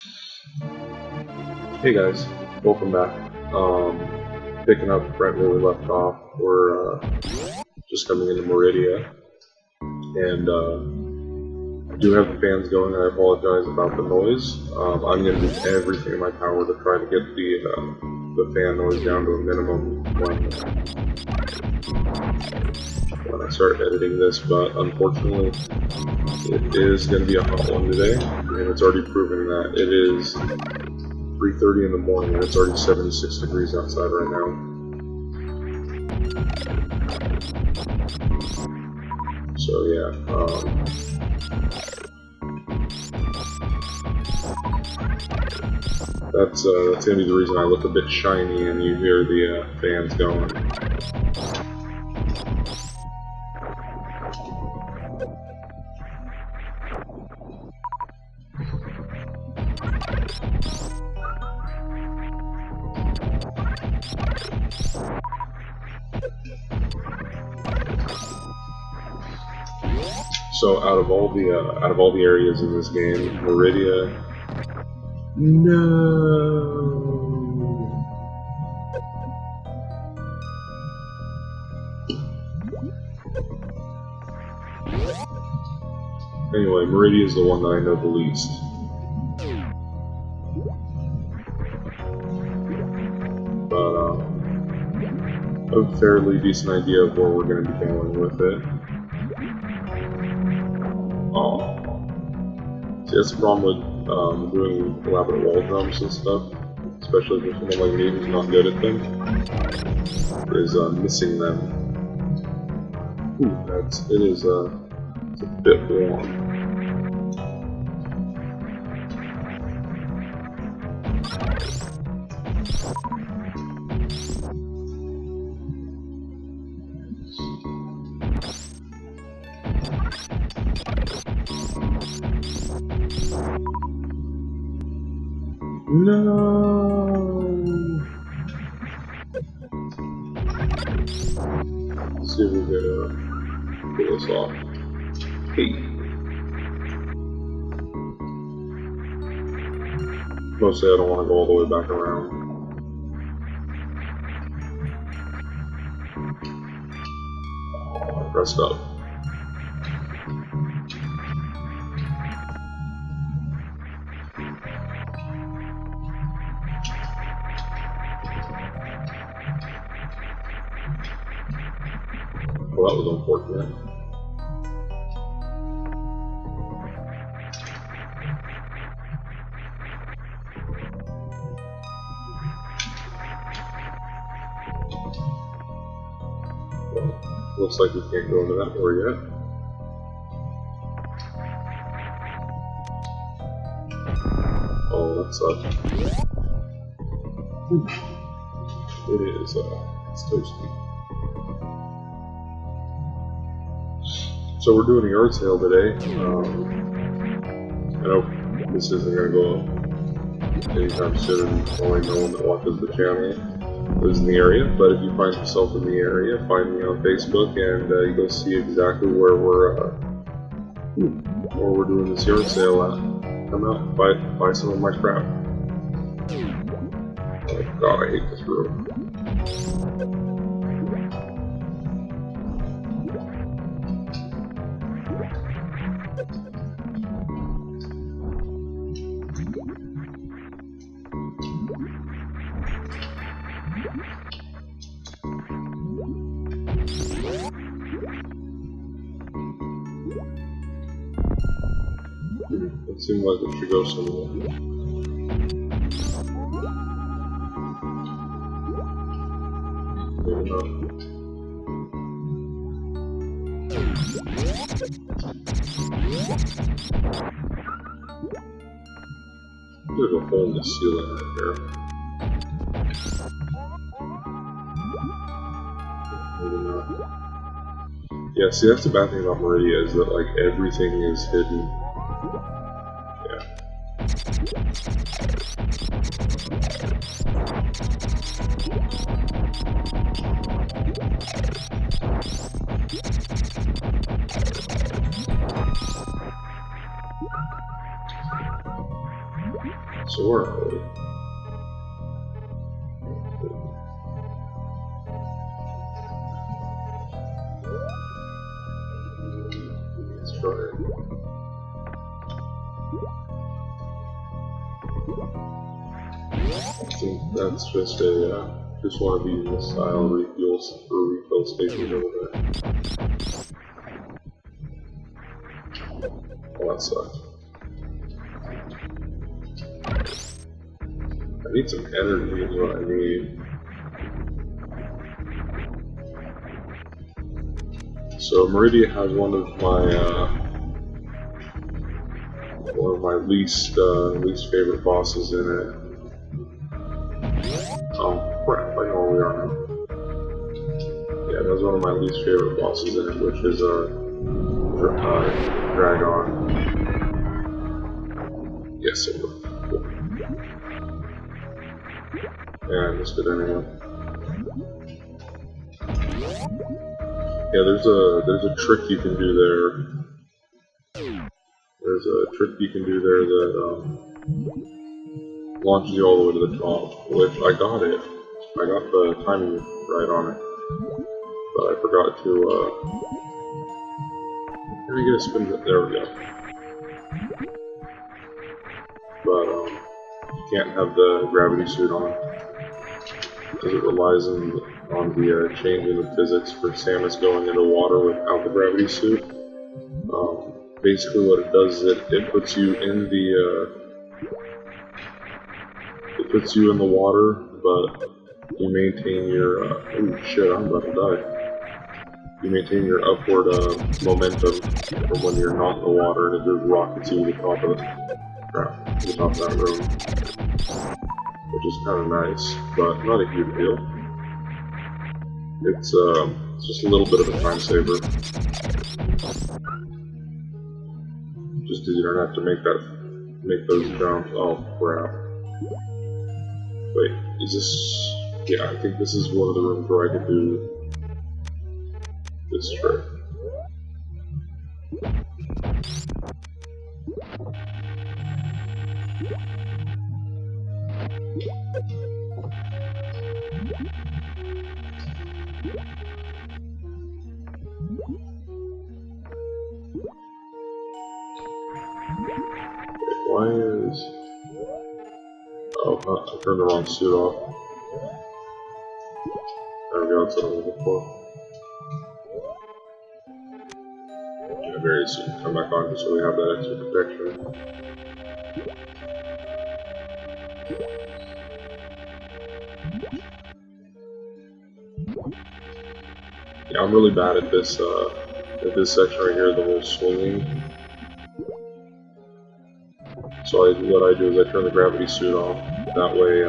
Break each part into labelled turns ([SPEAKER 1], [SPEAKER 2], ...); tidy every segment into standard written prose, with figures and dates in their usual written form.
[SPEAKER 1] Hey guys, welcome back. Picking up right where we left off, we're just coming into Meridia, and I do have the fans going. I apologize about the noise. I'm going to do everything in my power to try to get the fan noise down to a minimum when I start editing this, but unfortunately it is going to be a hot one today, and it's already proven that it is 3:30 in the morning and it's already 76 degrees outside right now. So yeah, that's gonna be the reason I look a bit shiny and you hear the fans going. So out of all the areas in this game, Meridia. No. Anyway, Meridia is the one that I know the least. But I have a fairly decent idea of where we're going to be going with it. See, that's the problem with doing elaborate wall jumps and stuff, especially for someone like me who's not good at them, is missing them. Ooh, it's a bit warm. No. Let's see if we can pull this off. Hey. Mostly I don't want to go all the way back around. Oh, I pressed up. Well, that was unfortunate. Well, looks like we can't go into that door yet. Oh, that sucks. It is, it's toasty. So we're doing the yard sale today. I know this isn't going to go up anytime soon. Only no one that watches the channel lives in the area. But if you find yourself in the area, find me on Facebook, and you go see exactly where we're doing this yard sale at. Come out and buy some of my crap. Oh God, I hate this room. It seemed like it should go somewhere. Maybe not. There's a hole in the ceiling right there. Maybe not. Yeah, see, that's the bad thing about Meridia, is that like everything is hidden. Yeah. So where are we? Let's try it. I think that's just just one of these missile refill stations over there. Oh, that sucks. I need some energy is what I need. So Meridia has one of my least favorite bosses in it. Oh crap! I know where we are now. Yeah, that's one of my least favorite bosses in it, which is Dragon. Yes, it will. Cool. Yeah, I missed it anyway. Yeah, there's a trick you can do there. There's a trick you can do there that launches you all the way to the top, which I got it. I got the timing right on it, but I forgot to. Let me get a spin. There we go. But you can't have the gravity suit on because it relies on the change in the physics for Samus going into water without the gravity suit. Basically, what it does is it puts you in the water, but you maintain your oh shit, I'm about to die. You maintain your upward momentum from when you're not in the water, and it just rockets you to the top of that room, which is kind of nice, but not a huge deal. It's just a little bit of a time saver. Just because you don't have to make those jumps. Oh crap. Wait, is this... Yeah, I think this is one of the rooms where I could do this trick. Why is... Oh, I turned the wrong suit off. There we go, that's what I'm looking for. Yeah, very soon come back on just so we have that extra protection. Yeah, I'm really bad at this section right here, the whole swinging. So what I do is I turn the gravity suit off. That way,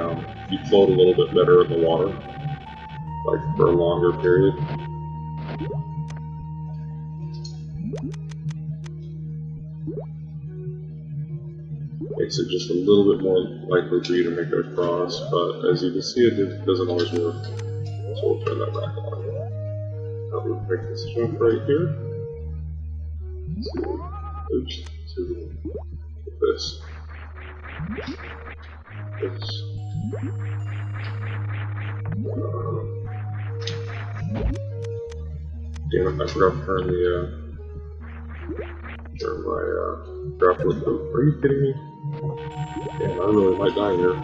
[SPEAKER 1] you float a little bit better in the water, like for a longer period. Makes it just a little bit more likely for you to make it across, but as you can see, it doesn't always work. So we'll turn that back on. Now we'll make this jump right here. To this. Damn it, I forgot to turn my grappling hook. Are you kidding me? Damn, I really might die here.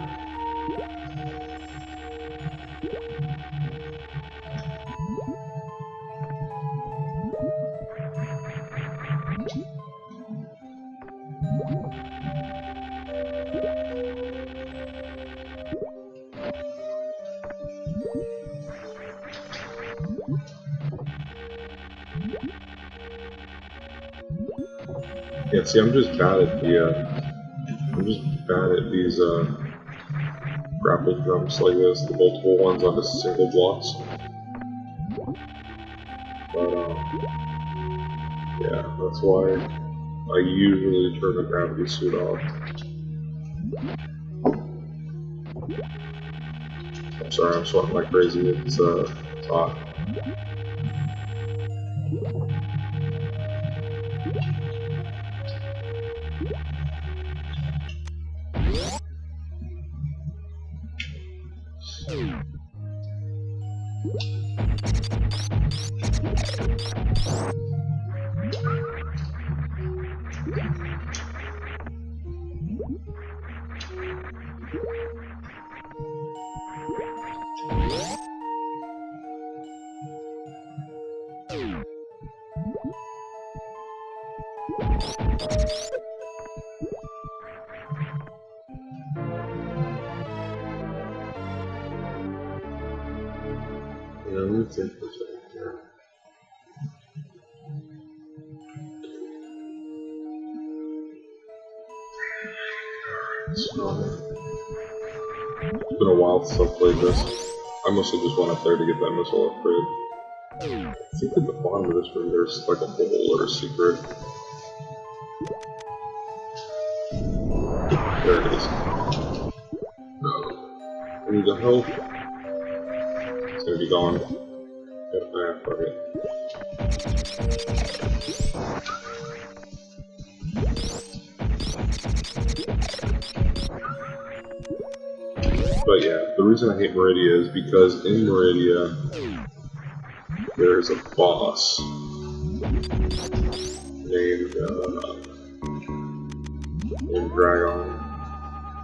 [SPEAKER 1] Yeah, see, I'm just bad at these grapple jumps like this, the multiple ones on the single blocks. But yeah, that's why I usually turn the gravity suit off. I'm sorry, I'm sweating like crazy. It's hot. Yeah, let me think for a second here. So, it's been a while since I've played this. I mostly just went up there to get that missile upgrade. I think at the bottom of this room there's like a hole or a secret. There it is. I need the help. It's gonna be gone. Yeah, fuck it. But yeah, the reason I hate Meridia is because in Meridia there's a boss named Dragon.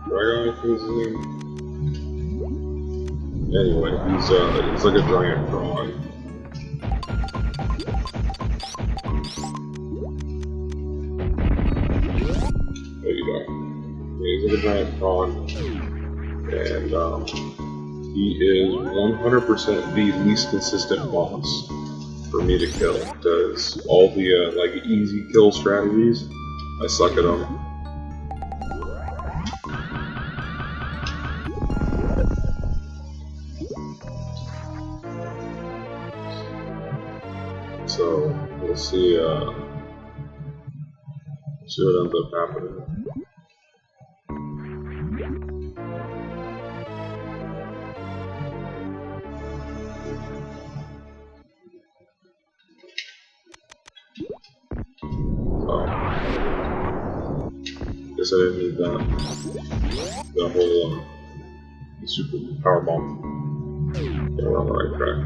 [SPEAKER 1] Dragon, I think is his name. Anyway, he's like a giant prawn. There you go. Yeah, he's like a giant prawn, and he is 100% the least consistent boss for me to kill. Because all the like easy kill strategies, I suck at them. So we'll see what ends up happening. Guess I didn't need that whole super power bomb. Yeah, we're on the right track.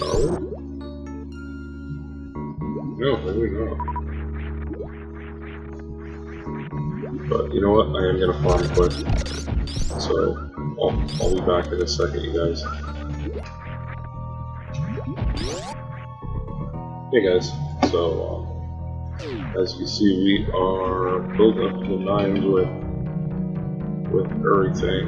[SPEAKER 1] Are we? No, maybe not. But you know what? I am gonna farm quick. So I'll be back in a second, you guys. Hey guys, so as you see, we are built up to the nines with everything.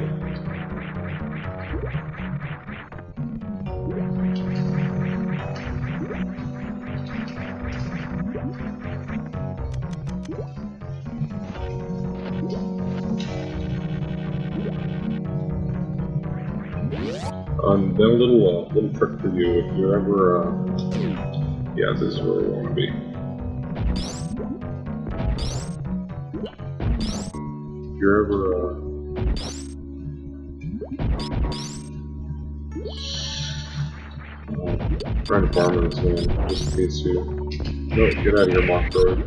[SPEAKER 1] Then a little trick for you. If you're ever, yeah, this is where we want to be. If you're ever, trying to farm in this one, just in case you. No, get out of here, Metroid.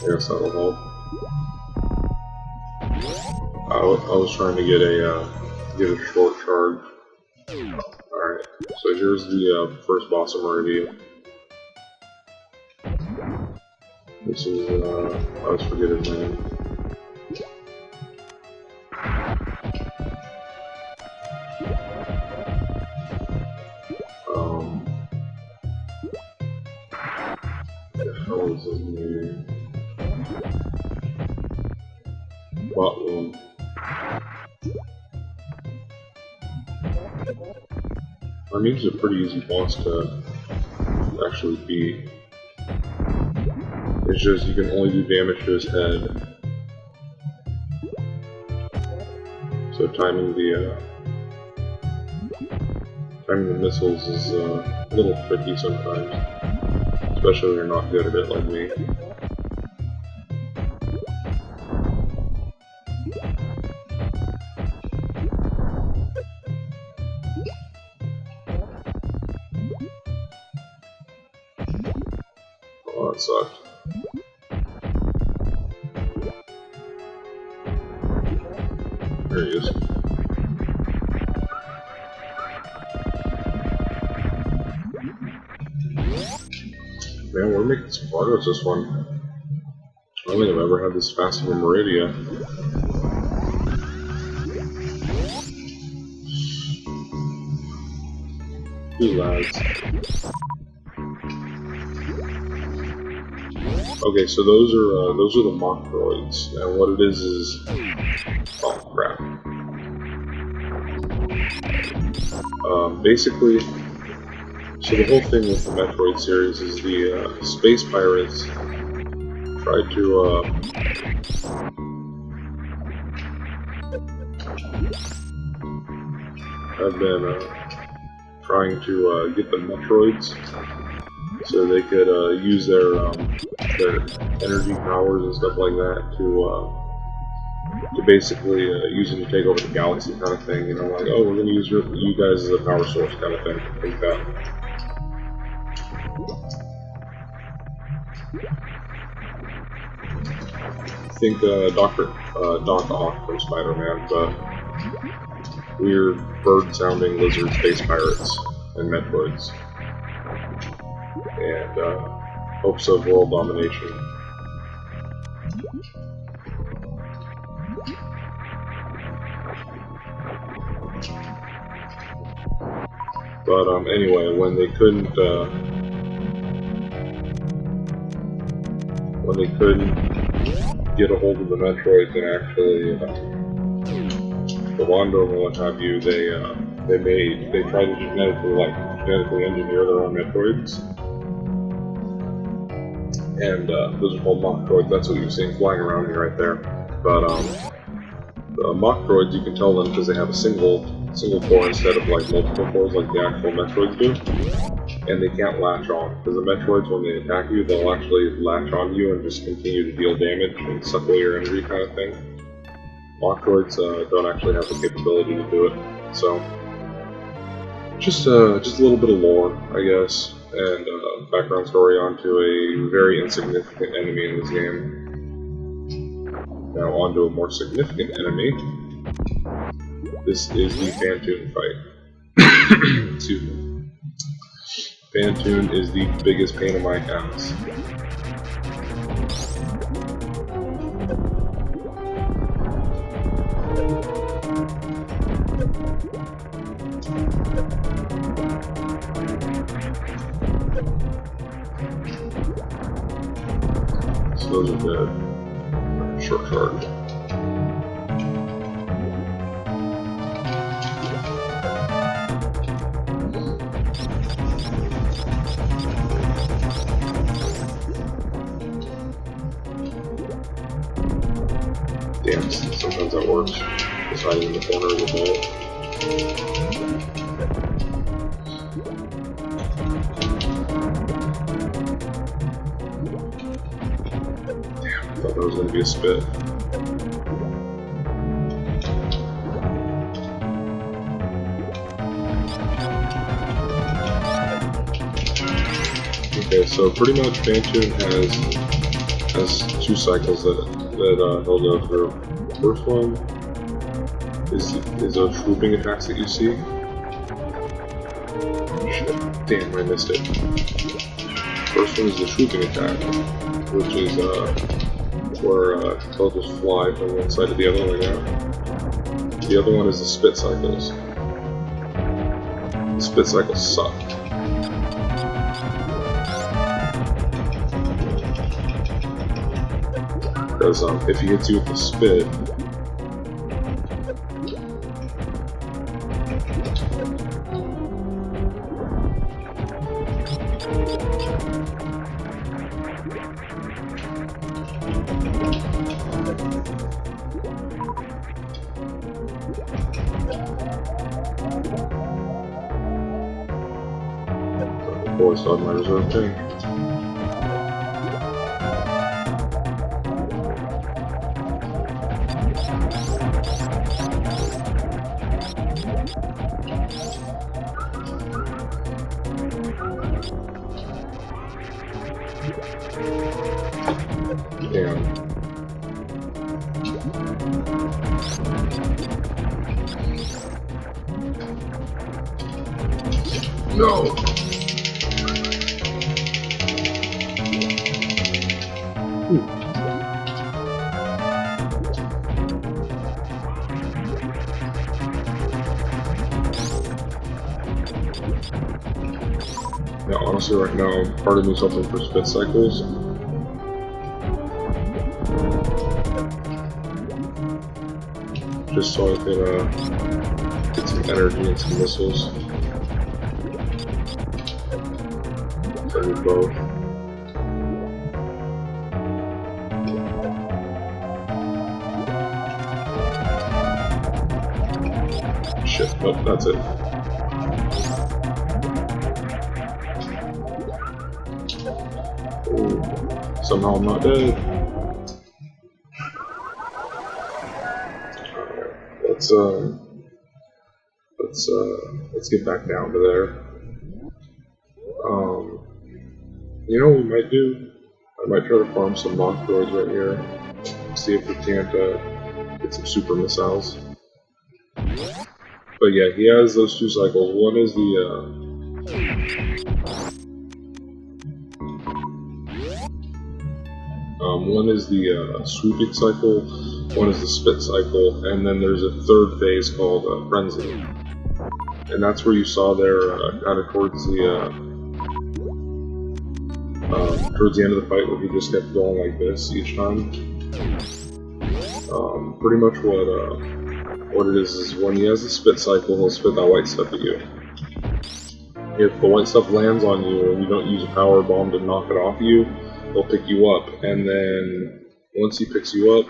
[SPEAKER 1] I guess that'll help. I was trying to get a short charge. Alright, so here's the first boss of Meridia. This is, I always forget his name. What the hell is his name? Bottom. I mean, it's a pretty easy boss to actually beat. It's just you can only do damage to his head. So timing the missiles is a little tricky sometimes, especially when you're not good at it like me. Oh, that sucked. There he is. Man, we're making some progress this one. I don't think I've ever had this fast of a Meridia. Two lads. Okay, so those are the Metroids, and what it is oh crap. Basically, so the whole thing with the Metroid series is the space pirates tried to have been trying to get the Metroids so they could use their energy powers and stuff like that to basically use them to take over the galaxy kind of thing. You know, like, oh, we're going to use you guys as a power source kind of thing. Like that. I think Doc Ock from Spider-Man, but weird bird-sounding lizard space pirates and Metroids, and hopes of world domination. But anyway, when they couldn't get a hold of the Metroids and actually Wando and what have you, they tried to genetically engineer their own Metroids, and those are called Metroids. That's what you're seeing flying around here right there. But the Metroids, you can tell them because they have a single core instead of like multiple cores like the actual Metroids do, and they can't latch on, because the Metroids, when they attack you, they'll actually latch on you and just continue to deal damage and suck away your energy kind of thing. Metroids don't actually have the capability to do it. So just a little bit of lore, I guess, and background story onto a very insignificant enemy in this game. Now onto a more significant enemy. This is the Phantoon fight. Excuse me. Phantoon is the biggest pain in my ass. So those are dead. Short charge. Damn, sometimes that works. Just hiding in the corner of the wall. Damn, I thought that was going to be a spit. Okay, so pretty much Phantoon has two cycles that he'll go through. The first one is those swooping attacks that you see. Shit, damn, I missed it. First one is the swooping attack, which is where they'll just fly from one side to the other like that. The other one is the spit cycles. The spit cycles suck. because if he hits you with the spit, always thought my reserve thing. Damn. No. Yeah, honestly, right now, part of me is hoping for spit cycles. Just so I can get some energy and some missiles. I need both. Shit, nope, that's it. Ooh, somehow I'm not dead. Let's get back down to there. You know what we might do? I might try to farm some Metroids right here. See if we can't get some super missiles. But yeah, he has those two cycles. One is the sweeping cycle, one is the spit cycle, and then there's a third phase called frenzy. And that's where you saw there, kind of towards the end of the fight, where he just kept going like this each time. Pretty much what it is when he has the spit cycle, he'll spit that white stuff at you. If the white stuff lands on you and you don't use a power bomb to knock it off you, he'll pick you up, and then once he picks you up,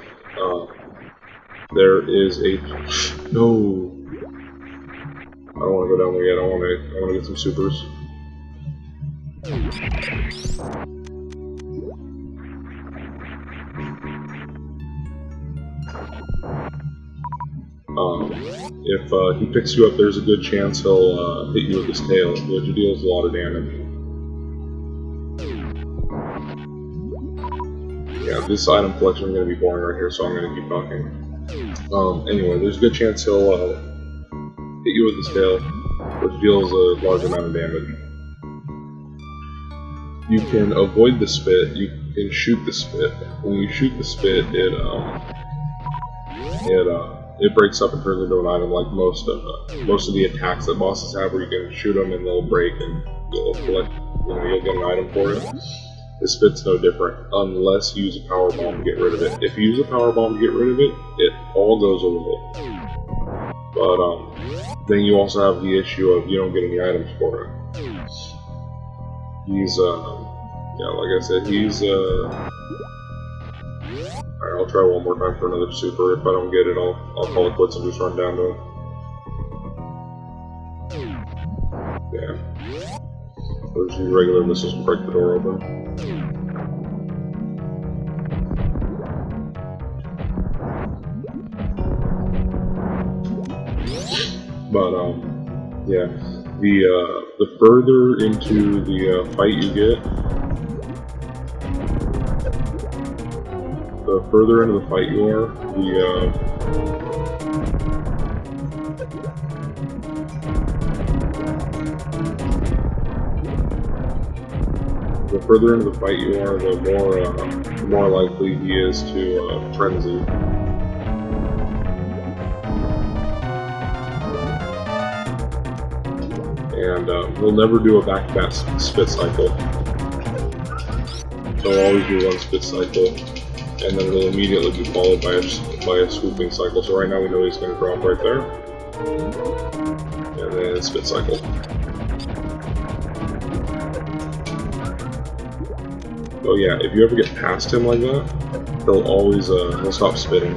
[SPEAKER 1] there is a no. I don't want to go down there yet. I want to get some supers. If he picks you up, there's a good chance he'll hit you with his tail, which deals a lot of damage. Yeah, this item collection is going to be boring right here, so I'm going to keep talking. Anyway, there's a good chance he'll hit you with his tail, which deals a large amount of damage. You can avoid the spit, you can shoot the spit. When you shoot the spit, it breaks up and turns into an item like most of the attacks that bosses have, where you can shoot them and they'll break and you'll collect, you'll get an item for it. The spit's no different, unless you use a power bomb to get rid of it. If you use a power bomb to get rid of it, it all goes away. But then you also have the issue of you don't get any items for it. He's yeah, like I said, he's alright, I'll try one more time for another super. If I don't get it, I'll call it quits and just run down to it. Yeah. Those are regular missiles to break the door open. But yeah, the further into the fight you get, the further into the fight you are, the further into the fight you are, the more likely he is to frenzy. And he'll never do a back-to-back spit cycle. He'll always do one spit cycle. and then it'll immediately be followed by a swooping cycle. So right now we know he's going to drop right there, and then spit cycle. Oh yeah, if you ever get past him like that, he'll stop spitting.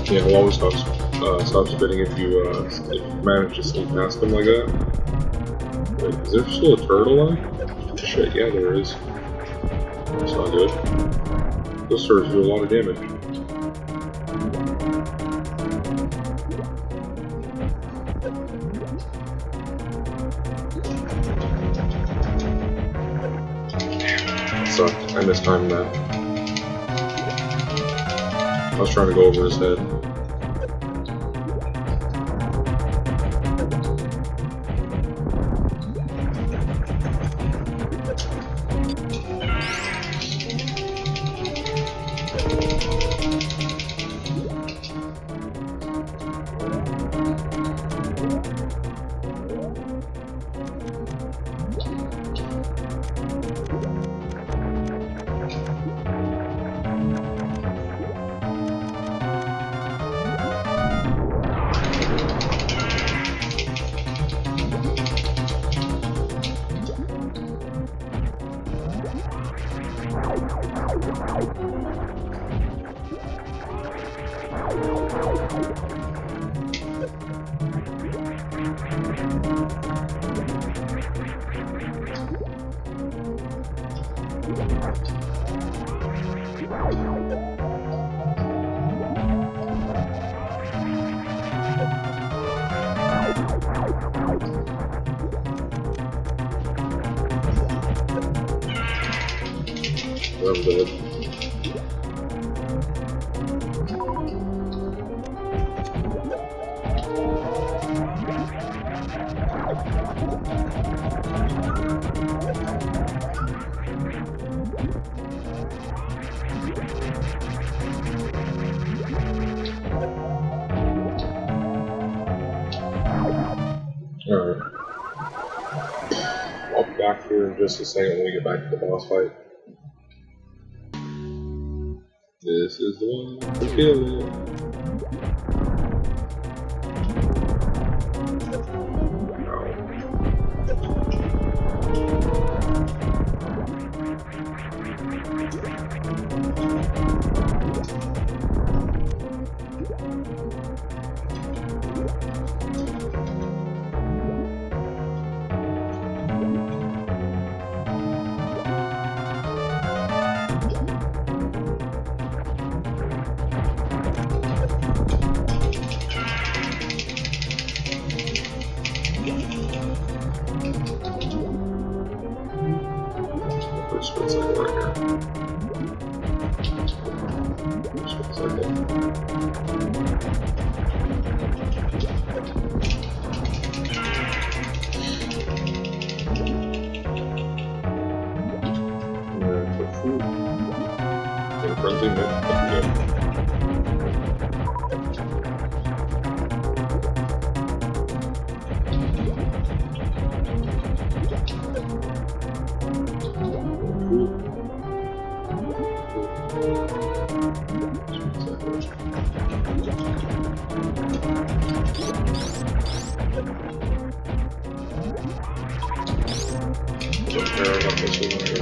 [SPEAKER 1] Yeah, he'll always stop spitting if you manage to sneak past him like that. Wait, is there still a turtle alive? Shit, yeah there is. That's not good. Those turtles do a lot of damage. Sucked. I mistimed that. I was trying to go over his head. I'm dead. Alright. I'll be back here in just a second when we get back to the boss fight. This is the one to kill it. Spit cycle right here. Spit cycle. And for food. And friendly milk. Yeah. Don't care about this one right here.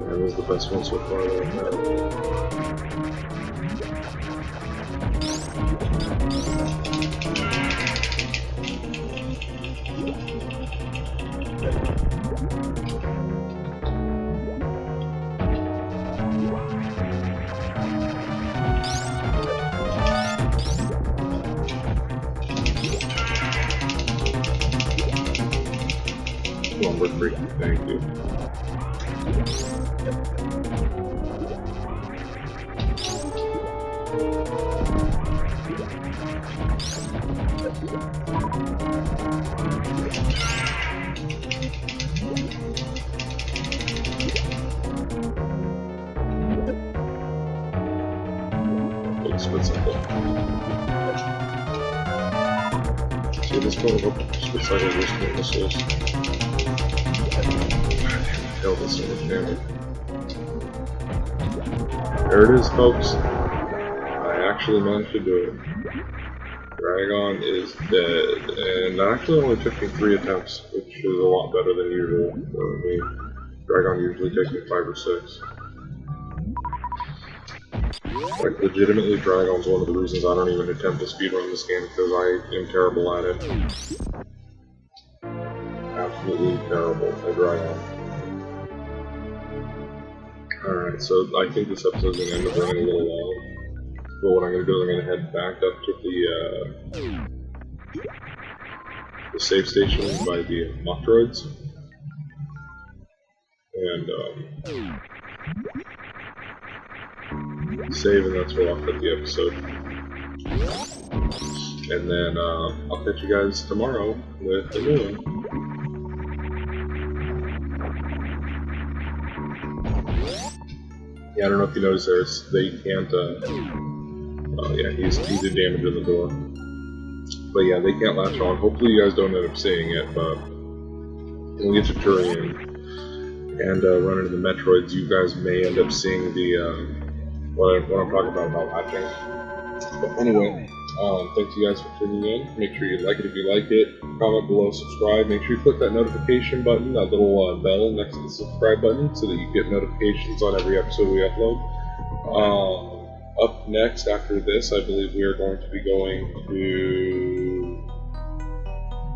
[SPEAKER 1] That was the best one so far that I've had. Lumber freak, thank you. Split cycle. See this one split cycle just with missiles. Hell, that's so much damage. There it is, folks. I actually managed to do it. Dragon is dead, and that actually only took me 3 attempts, which is a lot better than usual. I mean, Dragon usually takes me 5 or 6. Like, legitimately, Dragon's one of the reasons I don't even attempt to speedrun this game, because I am terrible at it. Absolutely terrible at Dragon. Alright, so I think this episode's going to end up running a little long. But what I'm going to do is I'm going to head back up to the save station by the Metroids. And save, and that's where I'll cut the episode. And then I'll catch you guys tomorrow with a new one. Yeah, I don't know if you noticed they can't, yeah, he's did damage in the door. But yeah, they can't latch on. Hopefully you guys don't end up seeing it, but when we get to Turian and run into the Metroids, you guys may end up seeing the, what I'm talking about latching. But anyway, thanks you guys for tuning in. Make sure you like it if you like it. Comment below, subscribe. Make sure you click that notification button, that little bell next to the subscribe button, so that you get notifications on every episode we upload. Up next, after this, I believe we are going to be going to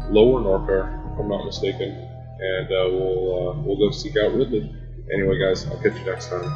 [SPEAKER 1] Lower Norfair, if I'm not mistaken, and we'll go seek out Ridley. Anyway, guys, I'll catch you next time.